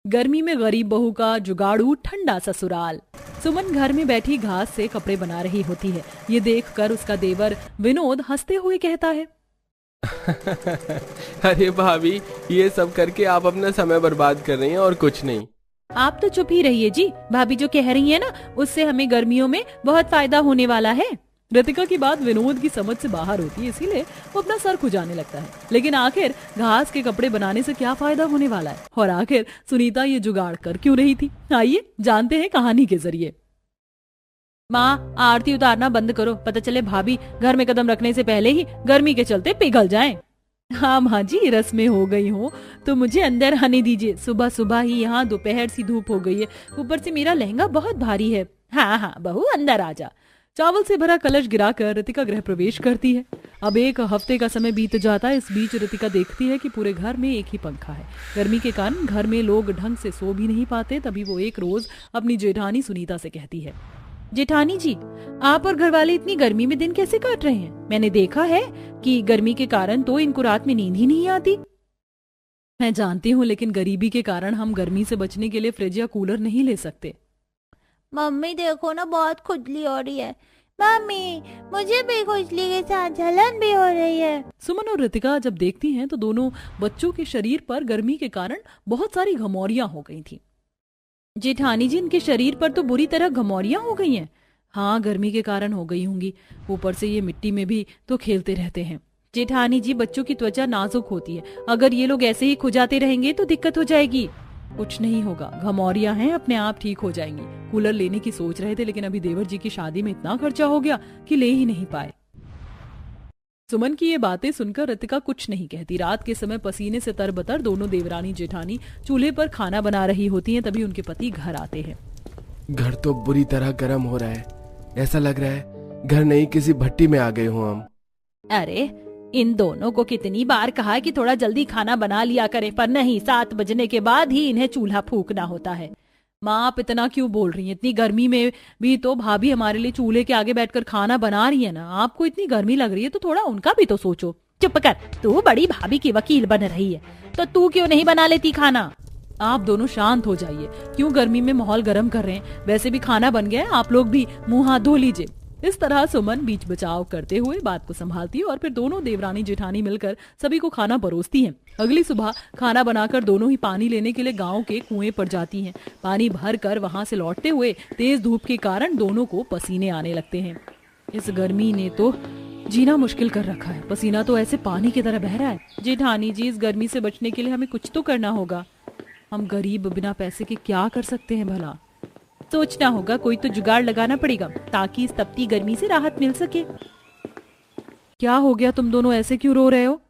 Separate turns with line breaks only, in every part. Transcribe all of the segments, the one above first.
गर्मी में गरीब बहू का जुगाड़ू ठंडा ससुराल। सुमन घर में बैठी घास से कपड़े बना रही होती है। ये देखकर उसका देवर विनोद हंसते हुए कहता है,
अरे भाभी, ये सब करके आप अपना समय बर्बाद कर रही हैं और कुछ नहीं।
आप तो चुप ही रहिए जी। भाभी जो कह रही है ना, उससे हमें गर्मियों में बहुत फायदा होने वाला है। रितिका की बात विनोद की समझ से बाहर होती है, इसीलिए वो अपना सर खुजाने लगता है। लेकिन आखिर घास के कपड़े बनाने से क्या फायदा होने वाला है, और आखिर सुनीता ये जुगाड़ कर क्यों रही थी? आइए जानते हैं कहानी के जरिए। माँ, आरती उतारना बंद करो, पता चले भाभी घर में कदम रखने से पहले ही गर्मी के चलते पिघल जाएं। हाँ माँ जी, रस में हो गई हो तो मुझे अंदर आने दीजिए। सुबह सुबह ही यहाँ दोपहर सी धूप हो गई है, ऊपर से मेरा लहंगा बहुत भारी है। हाँ हाँ बहू, अंदर आ जा। चावल से भरा कलश गिराकर रितिका गृह प्रवेश करती है। अब एक हफ्ते का समय बीत जाता है। इस बीच रितिका देखती है कि पूरे घर में एक ही पंखा है। गर्मी के कारण घर में लोग ढंग से सो भी नहीं पाते। तभी वो एक रोज अपनी जेठानी सुनीता से कहती है, जेठानी जी, आप और घरवाले इतनी गर्मी में दिन कैसे काट रहे हैं? मैंने देखा है कि गर्मी के कारण तो इनको रात में नींद ही नहीं आती। मैं जानती हूँ, लेकिन गरीबी के कारण हम गर्मी से बचने के लिए फ्रिज या कूलर नहीं ले सकते।
मम्मी देखो ना, बहुत खुजली हो रही है। मम्मी, मुझे भी खुजली के साथ जलन भी हो रही है।
सुमन और रितिका जब देखती हैं तो दोनों बच्चों के शरीर पर गर्मी के कारण बहुत सारी घमौरियां हो गई थी। जेठानी जी, इनके शरीर पर तो बुरी तरह घमौरियां हो गई हैं। हाँ, गर्मी के कारण हो गई होंगी। ऊपर से ये मिट्टी में भी तो खेलते रहते हैं। जेठानी जी, बच्चों की त्वचा नाजुक होती है, अगर ये लोग ऐसे ही खुजाते रहेंगे तो दिक्कत हो जाएगी। कुछ नहीं होगा, घमौरियां हैं, अपने आप ठीक हो जाएंगी। कूलर लेने की सोच रहे थे, लेकिन अभी देवर जी की शादी में इतना खर्चा हो गया कि ले ही नहीं पाए। सुमन की ये बातें सुनकर रितिका कुछ नहीं कहती। रात के समय पसीने से तरबतर दोनों देवरानी जेठानी चूल्हे पर खाना बना रही होती हैं। तभी उनके पति घर आते हैं।
घर तो बुरी तरह गर्म हो रहा है, ऐसा लग रहा है घर नहीं किसी भट्टी में आ गए हो हम।
अरे, इन दोनों को कितनी बार कहा है कि थोड़ा जल्दी खाना बना लिया करें, पर नहीं, 7 बजने के बाद ही इन्हें चूल्हा फूंकना होता है। माँ, आप इतना क्यों बोल रही हैं? इतनी गर्मी में भी तो भाभी हमारे लिए चूल्हे के आगे बैठकर खाना बना रही है ना। आपको इतनी गर्मी लग रही है तो थोड़ा उनका भी तो सोचो। चुप कर, तू बड़ी भाभी की वकील बन रही है, तो तू क्यों नहीं बना लेती खाना? आप दोनों शांत हो जाइए, क्यों गर्मी में माहौल गर्म कर रहे हैं? वैसे भी खाना बन गया है, आप लोग भी मुंह हाथ धो लीजिए। इस तरह सुमन बीच बचाव करते हुए बात को संभालती है और फिर दोनों देवरानी जेठानी मिलकर सभी को खाना परोसती हैं। अगली सुबह खाना बनाकर दोनों ही पानी लेने के लिए गांव के कुएं पर जाती हैं। पानी भर कर वहां से लौटते हुए तेज धूप के कारण दोनों को पसीने आने लगते हैं। इस गर्मी ने तो जीना मुश्किल कर रखा है। पसीना तो ऐसे पानी की तरह बह रहा है। जेठानी जी, इस गर्मी से बचने के लिए हमें कुछ तो करना होगा। हम गरीब बिना पैसे के क्या कर सकते हैं भला? सोचना होगा, कोई तो जुगाड़ लगाना पड़ेगा ताकि इस तपती गर्मी से राहत मिल सके। क्या हो गया, तुम दोनों ऐसे क्यों रो रहे हो?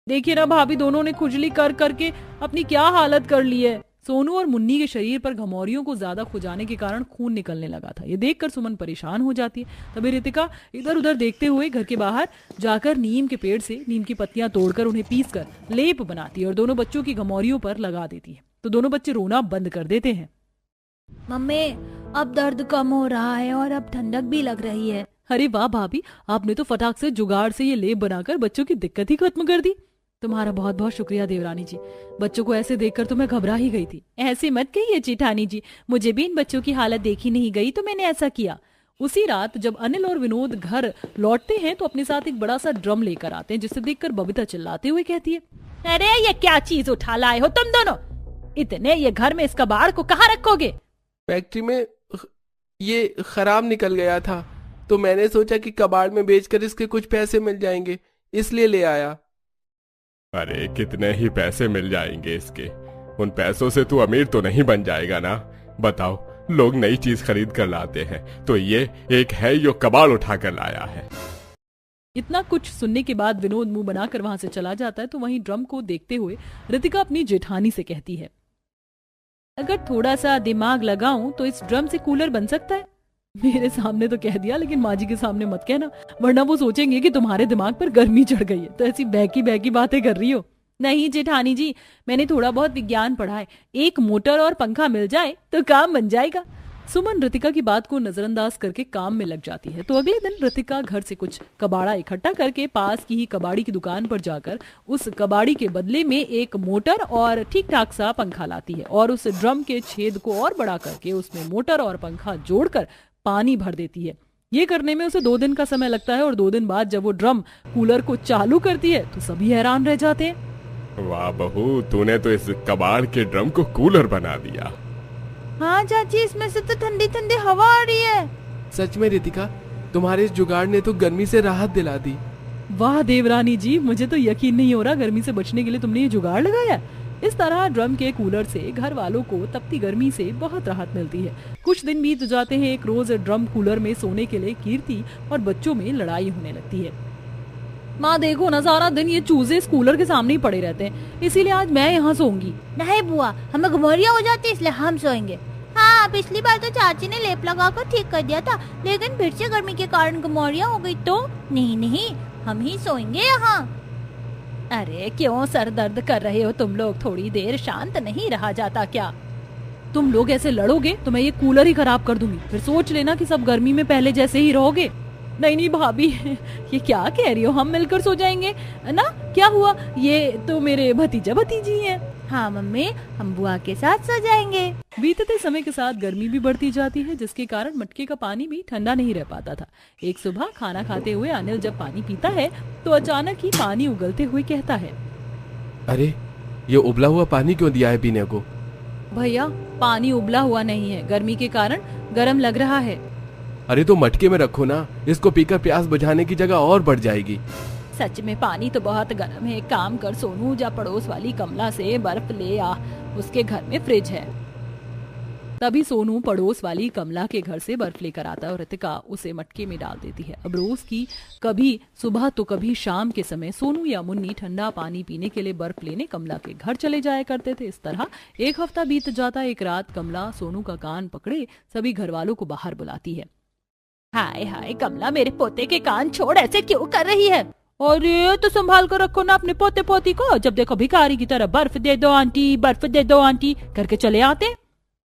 देखिए ना भाभी, दोनों ने खुजली कर करके अपनी क्या हालत कर ली है। सोनू और मुन्नी के शरीर पर घमौरियों को ज्यादा खुजाने के कारण खून निकलने लगा था। ये देखकर सुमन परेशान हो जाती है। तभी रितिका इधर उधर देखते हुए घर के बाहर जाकर नीम के पेड़ से नीम की पत्तियां तोड़कर उन्हें पीसकर लेप बनाती है और दोनों बच्चों की घमौरियों पर लगा देती है। तो दोनों बच्चे रोना बंद कर देते हैं।
मम्मी, अब दर्द कम हो रहा है और अब ठंडक भी लग रही है।
अरे वाह भाभी, आपने तो फटाक से जुगाड़ से ये लेप बनाकर बच्चों की दिक्कत ही खत्म कर दी। तुम्हारा बहुत बहुत शुक्रिया देवरानी जी। बच्चों को ऐसे देखकर तो मैं घबरा ही गई थी। ऐसे मत कहिए जेठानी जी, मुझे भी इन बच्चों की हालत देखी नहीं गई तो मैंने ऐसा किया। उसी रात जब अनिल और विनोद घर लौटते हैं तो अपने साथ एक बड़ा सा ड्रम लेकर आते हैं, जिसे देखकर बबीता चिल्लाते हुए कहती है,
अरे ये क्या चीज उठा लाए हो तुम दोनों? इतने ये घर में इस कबाड़ को कहाँ रखोगे?
फैक्ट्री में ये खराब निकल गया था, तो मैंने सोचा कि कबाड़ में बेचकर इसके कुछ पैसे मिल जाएंगे, इसलिए ले आया।
अरे कितने ही पैसे मिल जाएंगे इसके? उन पैसों से तू अमीर तो नहीं बन जाएगा ना। बताओ, लोग नई चीज खरीद कर लाते हैं तो ये एक है जो कबाड़ उठा कर लाया है।
इतना कुछ सुनने के बाद विनोद मुंह बनाकर वहां से चला जाता है। तो वहीं ड्रम को देखते हुए रितिका अपनी जेठानी से कहती है, अगर थोड़ा सा दिमाग लगाऊं तो इस ड्रम से कूलर बन सकता है। मेरे सामने तो कह दिया, लेकिन माँ जी के सामने मत कहना, वरना वो सोचेंगे कि तुम्हारे दिमाग पर गर्मी चढ़ गई है, तो ऐसी बहकी बहकी बातें कर रही हो। नहीं जेठानी जी, मैंने थोड़ा बहुत विज्ञान पढ़ा है। एक मोटर और पंखा मिल जाए तो काम बन जाएगा। सुमन रितिका की बात को नजरअंदाज करके काम में लग जाती है। तो अगले दिन रितिका घर से कुछ कबाड़ा इकट्ठा करके पास की ही कबाड़ी की दुकान पर जाकर उस कबाड़ी के बदले में एक मोटर और ठीक ठाक सा पंखा लाती है और उस ड्रम के छेद को और बड़ा करके उसमें मोटर और पंखा जोड़कर पानी भर देती है। ये करने में उसे 2 दिन का समय लगता है और 2 दिन बाद जब वो ड्रम कूलर को चालू करती है तो सभी हैरान रह जाते हैं।
वाह बहू, तूने तो इस कबाड़ के ड्रम को कूलर बना दिया।
हाँ चाची, इसमें से तो ठंडी ठंडी हवा आ रही है।
सच में रितिका, तुम्हारे इस जुगाड़ ने तो गर्मी से राहत दिला दी।
वाह देवरानी जी, मुझे तो यकीन नहीं हो रहा गर्मी से बचने के लिए तुमने ये जुगाड़ लगाया। इस तरह ड्रम के कूलर से घर वालों को तपती गर्मी से बहुत राहत मिलती है। कुछ दिन बीत जाते हैं। एक रोज ड्रम कूलर में सोने के लिए कीर्ति और बच्चों में लड़ाई होने लगती है। माँ देखो ना, सारा दिन ये चूजे इस कूलर के सामने ही पड़े रहते हैं, इसीलिए आज मैं यहाँ सोऊंगी।
नहीं बुआ, हमें घमौरिया हो जाती है इसलिए हम सोएंगे। हाँ, पिछली बार तो चाची ने लेप लगाकर ठीक कर दिया था, लेकिन फिर से गर्मी के कारण घमौरिया हो गई तो नहीं, हम ही सोएंगे यहाँ।
अरे क्यों सर दर्द कर रहे हो तुम लोग? थोड़ी देर शांत नहीं रहा जाता क्या? तुम लोग ऐसे लड़ोगे तो मैं ये कूलर ही खराब कर दूंगी, फिर सोच लेना कि सब गर्मी में पहले जैसे ही रहोगे। नहीं भाभी, ये क्या कह रही हो? हम मिलकर सो जाएंगे ना, क्या हुआ? ये तो मेरे भतीजा भतीजी हैं।
हाँ मम्मी, हम बुआ के साथ सो जाएंगे।
बीतते समय के साथ गर्मी भी बढ़ती जाती है, जिसके कारण मटके का पानी भी ठंडा नहीं रह पाता था। एक सुबह खाना खाते हुए अनिल जब पानी पीता है तो अचानक ही पानी उगलते हुए कहता है,
अरे ये उबला हुआ पानी क्यों दिया है पीने को?
भैया, पानी उबला हुआ नहीं है, गर्मी के कारण गर्म लग रहा है।
अरे तो मटके में रखो ना, इसको पीकर प्यास बुझाने की जगह और बढ़ जाएगी।
सच में पानी तो बहुत गर्म है। एक काम कर सोनू, जा पड़ोस वाली कमला से बर्फ ले आ, उसके घर में फ्रिज है। तभी सोनू पड़ोस वाली कमला के घर से बर्फ लेकर आता है और रितिका उसे मटके में डाल देती है। अब रोज की कभी सुबह तो कभी शाम के समय सोनू या मुन्नी ठंडा पानी पीने के लिए बर्फ लेने कमला के घर चले जाया करते थे। इस तरह एक हफ्ता बीत जाता। एक रात कमला सोनू का कान पकड़े सभी घर वालों को बाहर बुलाती है। हाय हाय कमला, मेरे पोते के कान छोड़, ऐसे क्यों कर रही है? अरे तो संभाल कर रखो ना अपने पोते पोती को, जब देखो भिखारी की तरह बर्फ दे दो आंटी, बर्फ दे दो आंटी करके चले आते।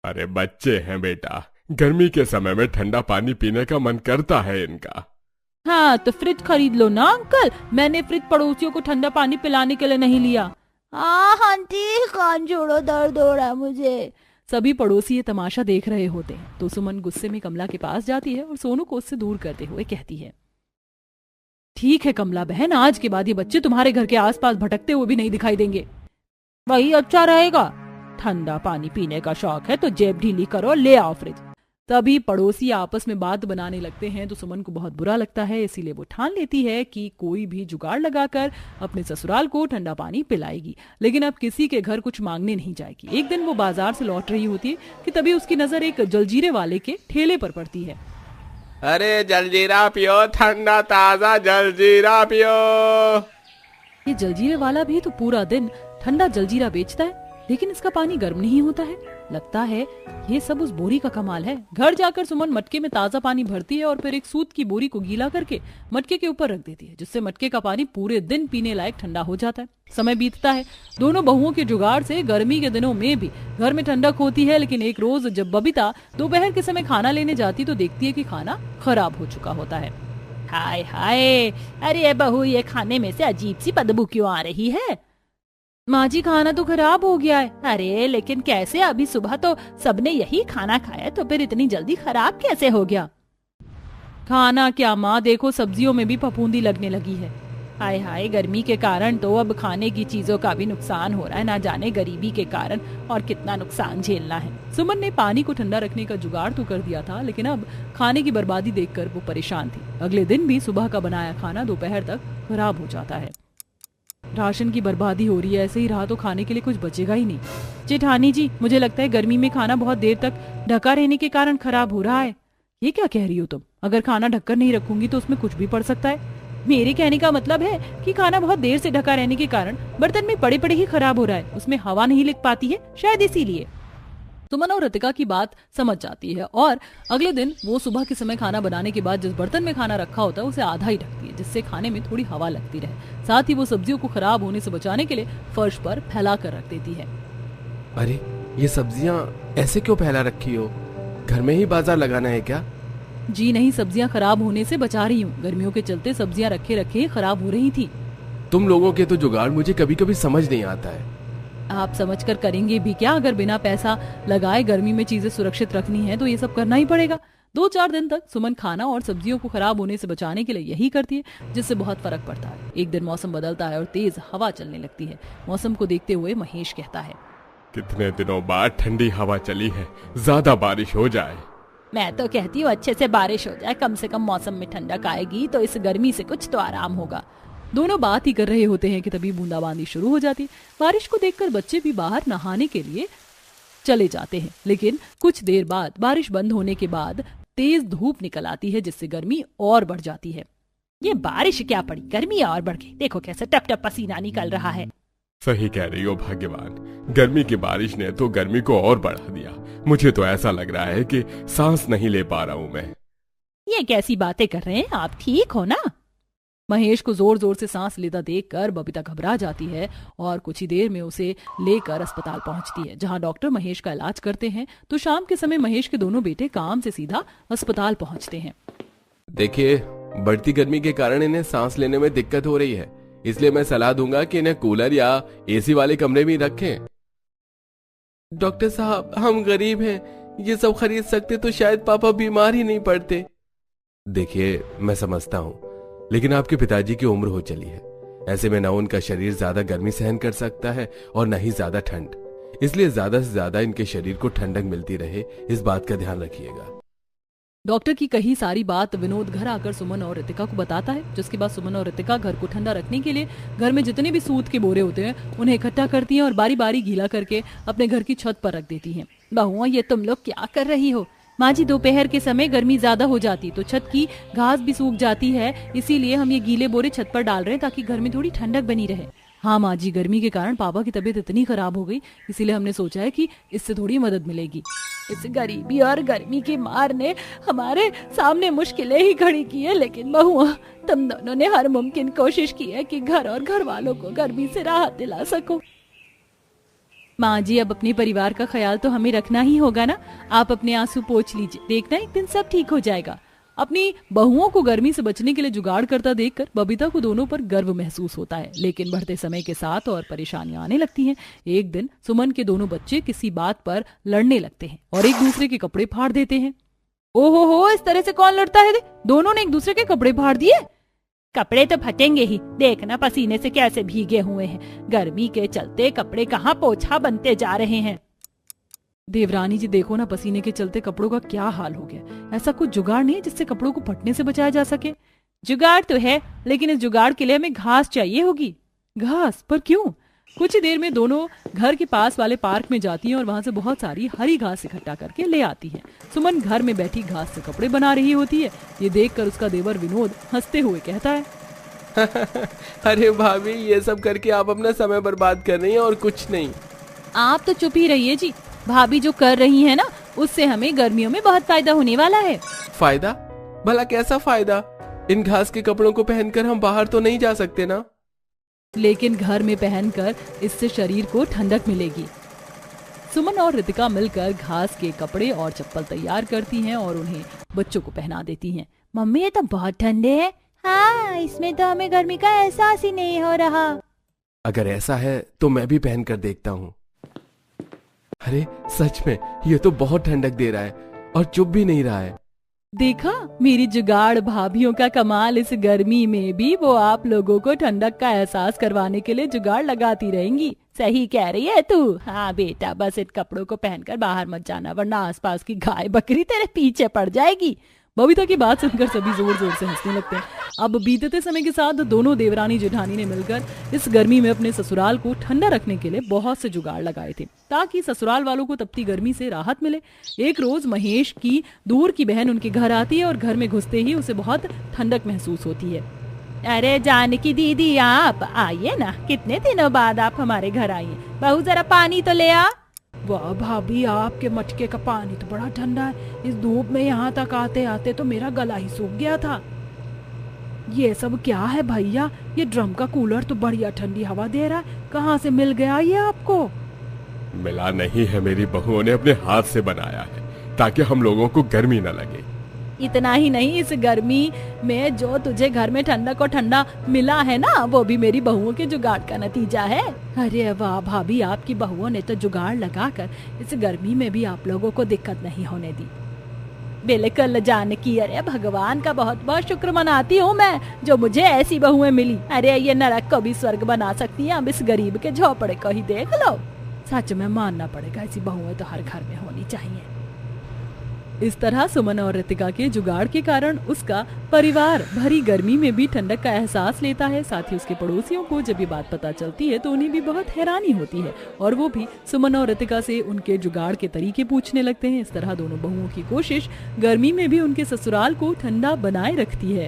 अरे बच्चे हैं बेटा, गर्मी के समय में ठंडा पानी पीने का मन करता है इनका।
हाँ तो फ्रिज खरीद लो ना अंकल, मैंने फ्रिज पड़ोसियों को ठंडा पानी पिलाने के लिए नहीं लिया।
हाँ आंटी, कान छोड़ो, दर्द हो रहा है मुझे।
सभी पड़ोसी ये तमाशा देख रहे होते हैं तो सुमन गुस्से में कमला के पास जाती है और सोनू को उससे दूर करते हुए कहती है, ठीक है कमला बहन, आज के बाद ये बच्चे तुम्हारे घर के आसपास भटकते हुए भी नहीं दिखाई देंगे। वही अच्छा रहेगा। ठंडा पानी पीने का शौक है तो जेब ढीली करो, ले आओ फ्रिज। तभी पड़ोसी आपस में बात बनाने लगते हैं तो सुमन को बहुत बुरा लगता है, इसीलिए वो ठान लेती है कि कोई भी जुगाड़ लगाकर अपने ससुराल को ठंडा पानी पिलाएगी, लेकिन अब किसी के घर कुछ मांगने नहीं जाएगी। एक दिन वो बाजार से लौट रही होती है कि तभी उसकी नजर एक जलजीरे वाले के ठेले पर पड़ती है।
अरे जलजीरा पियो, ठंडा ताजा जलजीरा पियो।
ये जलजीरे वाला भी तो पूरा दिन ठंडा जलजीरा बेचता है, लेकिन इसका पानी गर्म नहीं होता है। लगता है ये सब उस बोरी का कमाल है। घर जाकर सुमन मटके में ताजा पानी भरती है और फिर एक सूत की बोरी को गीला करके मटके के ऊपर रख देती है, जिससे मटके का पानी पूरे दिन पीने लायक ठंडा हो जाता है। समय बीतता है। दोनों बहुओं के जुगाड़ से गर्मी के दिनों में भी घर में ठंडक होती है, लेकिन एक रोज जब बबीता दोपहर के समय खाना लेने जाती तो देखती है कि खाना खराब हो चुका होता है। हाय हाय, अरे बहू, ये खाने में से अजीब सी बदबू क्यों आ रही है? माँ जी, खाना तो खराब हो गया है। अरे लेकिन कैसे? अभी सुबह तो सबने यही खाना खाया, तो फिर इतनी जल्दी खराब कैसे हो गया? खाना क्या माँ, देखो सब्जियों में भी फफूंदी लगने लगी है। हाय हाय, गर्मी के कारण तो अब खाने की चीजों का भी नुकसान हो रहा है, ना जाने गरीबी के कारण और कितना नुकसान झेलना है। सुमन ने पानी को ठंडा रखने का जुगाड़ तो कर दिया था, लेकिन अब खाने की बर्बादी देखकर वो परेशान थी। अगले दिन भी सुबह का बनाया खाना दोपहर तक खराब हो जाता है। राशन की बर्बादी हो रही है, ऐसे ही रहा तो खाने के लिए कुछ बचेगा ही नहीं। जेठानी जी, मुझे लगता है गर्मी में खाना बहुत देर तक ढका रहने के कारण खराब हो रहा है। ये क्या कह रही हो तुम? अगर खाना ढककर नहीं रखूंगी तो उसमें कुछ भी पड़ सकता है। मेरे कहने का मतलब है कि खाना बहुत देर से ढका रहने के कारण बर्तन में पड़े पड़े ही खराब हो रहा है, उसमें हवा नहीं लग पाती है, शायद इसीलिए। सुमन और रितिका की बात समझ जाती है और अगले दिन वो सुबह के समय खाना बनाने के बाद जिस बर्तन में खाना रखा होता है उसे आधा ही ढकती है, जिससे खाने में थोड़ी हवा लगती रहे। साथ ही वो सब्जियों को खराब होने से बचाने के लिए फर्श पर फैला कर रख देती है।
अरे ये सब्जियां ऐसे क्यों फैला रखी हो? घर में ही बाजार लगाना है क्या?
जी नहीं, सब्जियां खराब होने से बचा रही हूँ। गर्मियों के चलते सब्जियां रखे रखे खराब हो रही थी।
तुम लोगों के तो जुगाड़ मुझे कभी कभी समझ नहीं आता है।
आप समझकर करेंगे भी क्या? अगर बिना पैसा लगाए गर्मी में चीजें सुरक्षित रखनी है तो ये सब करना ही पड़ेगा। 2-4 दिन तक सुमन खाना और सब्जियों को खराब होने से बचाने के लिए यही करती है, जिससे बहुत फर्क पड़ता है। एक दिन मौसम बदलता है और तेज हवा चलने लगती है। मौसम को देखते हुए महेश कहता है,
कितने दिनों बाद ठंडी हवा चली है, ज्यादा बारिश हो जाए।
मैं तो कहती हूँ अच्छे से बारिश हो जाए, कम से कम मौसम में ठंडक आएगी तो इस गर्मी से कुछ तो आराम होगा। दोनों बात ही कर रहे होते हैं कि तभी बूंदाबांदी शुरू हो जाती है। बारिश को देखकर बच्चे भी बाहर नहाने के लिए चले जाते हैं, लेकिन कुछ देर बाद बारिश बंद होने के बाद तेज धूप निकल आती है, जिससे गर्मी और बढ़ जाती है। ये बारिश क्या पड़ी, गर्मी और बढ़ गई। देखो कैसे टप टप पसीना निकल रहा है।
सही कह रही हो भाग्यवान, गर्मी की बारिश ने तो गर्मी को और बढ़ा दिया। मुझे तो ऐसा लग रहा है कि सांस नहीं ले पा रहा हूँ मैं।
ये कैसी बातें कर रहे हैं आप, ठीक हो ना? महेश को जोर जोर से सांस लेता देखकर बबीता घबरा जाती है और कुछ ही देर में उसे लेकर अस्पताल पहुंचती है, जहां डॉक्टर महेश का इलाज करते हैं। तो शाम के समय महेश के दोनों बेटे काम से सीधा अस्पताल पहुंचते हैं।
देखिए, बढ़ती गर्मी के कारण इन्हें सांस लेने में दिक्कत हो रही है, इसलिए मैं सलाह दूंगा कि इन्हें कूलर या एसी वाले कमरे में रखें। डॉक्टर साहब, हम गरीब हैं, ये सब खरीद सकते तो शायद पापा बीमार ही नहीं पड़ते। देखिए, मैं समझता हूँ, लेकिन आपके पिताजी की उम्र हो चली है। ऐसे में न उनका शरीर ज्यादा गर्मी सहन कर सकता है और न ही ज्यादा ठंड, इसलिए ज्यादा से ज्यादा इनके शरीर को ठंडक मिलती रहे, इस बात का ध्यान रखिएगा।
डॉक्टर की कही सारी बात विनोद घर आकर सुमन और रितिका को बताता है, जिसके बाद सुमन और रितिका घर को ठंडा रखने के लिए घर में जितने भी सूत के बोरे होते हैं उन्हें इकट्ठा करती हैं और बारी बारी गीला करके अपने घर की छत पर रख देती हैं। बहुआ, ये तुम लोग क्या कर रही हो? माँ जी, दोपहर के समय गर्मी ज्यादा हो जाती तो छत की घास भी सूख जाती है, इसीलिए हम ये गीले बोरे छत पर डाल रहे हैं ताकि घर में थोड़ी ठंडक बनी रहे। हाँ माँ जी, गर्मी के कारण पापा की तबीयत इतनी खराब हो गई, इसीलिए हमने सोचा है कि इससे थोड़ी मदद मिलेगी। इस गरीबी और गर्मी की मार ने हमारे सामने मुश्किलें ही खड़ी की है, लेकिन बहुआ, तुम दोनों ने हर मुमकिन कोशिश की है कि घर और घर वालों को गर्मी से राहत दिला सको। माँ जी, अब अपने परिवार का ख्याल तो हमें रखना ही होगा ना। आप अपने आंसू पोंछ लीजिए, देखना एक दिन सब ठीक हो जाएगा। अपनी बहुओं को गर्मी से बचने के लिए जुगाड़ करता देखकर बबीता को दोनों पर गर्व महसूस होता है, लेकिन बढ़ते समय के साथ और परेशानियां आने लगती हैं। एक दिन सुमन के दोनों बच्चे किसी बात पर लड़ने लगते हैं और एक दूसरे के कपड़े फाड़ देते हैं। ओहो हो, इस तरह से कौन लड़ता है? दोनों ने एक दूसरे के कपड़े फाड़ दिए। कपड़े तो फटेंगे ही, देखना पसीने से कैसे भीगे हुए हैं। गर्मी के चलते कपड़े कहाँ पोछा बनते जा रहे हैं। देवरानी जी, देखो ना, पसीने के चलते कपड़ों का क्या हाल हो गया। ऐसा कुछ जुगाड़ नहीं है जिससे कपड़ों को फटने से बचाया जा सके? जुगाड़ तो है, लेकिन इस जुगाड़ के लिए हमें घास चाहिए होगी। घास? पर क्यों? कुछ ही देर में दोनों घर के पास वाले पार्क में जाती हैं और वहां से बहुत सारी हरी घास इकट्ठा करके ले आती हैं। सुमन घर में बैठी घास से कपड़े बना रही होती है। ये देखकर उसका देवर विनोद हंसते हुए कहता है,
अरे भाभी, ये सब करके आप अपना समय बर्बाद कर रही हैं और कुछ नहीं।
आप तो चुप ही रहिए जी। भाभी जो कर रही है ना, उससे हमें गर्मियों में बहुत फायदा होने वाला है।
फायदा? भला कैसा फायदा? इन घास के कपड़ों को पहनकर हम बाहर तो नहीं जा सकते ना?
लेकिन घर में पहनकर इससे शरीर को ठंडक मिलेगी। सुमन और रितिका मिलकर घास के कपड़े और चप्पल तैयार करती हैं और उन्हें बच्चों को पहना देती हैं।
मम्मी, ये तो बहुत ठंडे हैं। हाँ, इसमें तो हमें गर्मी का एहसास ही नहीं हो रहा।
अगर ऐसा है तो मैं भी पहन कर देखता हूँ। अरे सच में, ये तो बहुत ठंडक दे रहा है और चुप भी नहीं रहा है।
देखा, मेरी जुगाड़ भाभीयों का कमाल। इस गर्मी में भी वो आप लोगों को ठंडक का एहसास करवाने के लिए जुगाड़ लगाती रहेंगी। सही कह रही है तू। हाँ बेटा, बस इन कपड़ों को पहनकर बाहर मत जाना, वरना आसपास की गाय बकरी तेरे पीछे पड़ जाएगी। बबीता की बात सुनकर सभी जोर जोर से हंसने लगते हैं। अब बीतते समय के साथ दोनों देवरानी जेठानी ने मिलकर इस गर्मी में अपने ससुराल को ठंडा रखने के लिए बहुत से जुगाड़ लगाए थे, ताकि ससुराल वालों को तपती गर्मी से राहत मिले। एक रोज महेश की दूर की बहन उनके घर आती है और घर में घुसते ही उसे बहुत ठंडक महसूस होती है। अरे जानकी दीदी, आप आइए ना, कितने दिनों बाद आप हमारे घर आइए। बहू, जरा पानी तो ले आ।
वाह भाभी, आपके मटके का पानी तो बड़ा ठंडा है। इस धूप में यहाँ तक आते आते तो मेरा गला ही सूख गया था। ये सब क्या है भैया? ये ड्रम का कूलर तो बढ़िया ठंडी हवा दे रहा है। कहाँ से मिल गया ये आपको?
मिला नहीं है, मेरी बहुओं ने अपने हाथ से बनाया है। ताकि हम लोगों को गर्मी न लगे।
इतना ही नहीं, इस गर्मी में जो तुझे घर में ठंडक और ठंडा मिला है ना, वो भी मेरी बहुओं के जुगाड़ का नतीजा है। अरे वाह भाभी, आपकी बहुओं ने तो जुगाड़ लगाकर इस गर्मी में भी आप लोगों को दिक्कत नहीं होने दी। बिल्कुल जानकी, अरे भगवान का बहुत बहुत शुक्र मनाती हूँ मैं जो मुझे ऐसी बहुएं मिली। अरे ये नरक को भी स्वर्ग बना सकती है, अब इस गरीब के झोपड़े को ही देख लो। सच में मानना पड़ेगा, ऐसी बहुएं तो हर घर में होनी चाहिए। इस तरह सुमन और रितिका के जुगाड़ के कारण उसका परिवार भरी गर्मी में भी ठंडक का एहसास लेता है। साथ ही उसके पड़ोसियों को जब ये बात पता चलती है तो उन्हें भी बहुत हैरानी होती है और वो भी सुमन और रितिका से उनके जुगाड़ के तरीके पूछने लगते हैं। इस तरह दोनों बहुओं की कोशिश गर्मी में भी उनके ससुराल को ठंडा बनाए रखती है।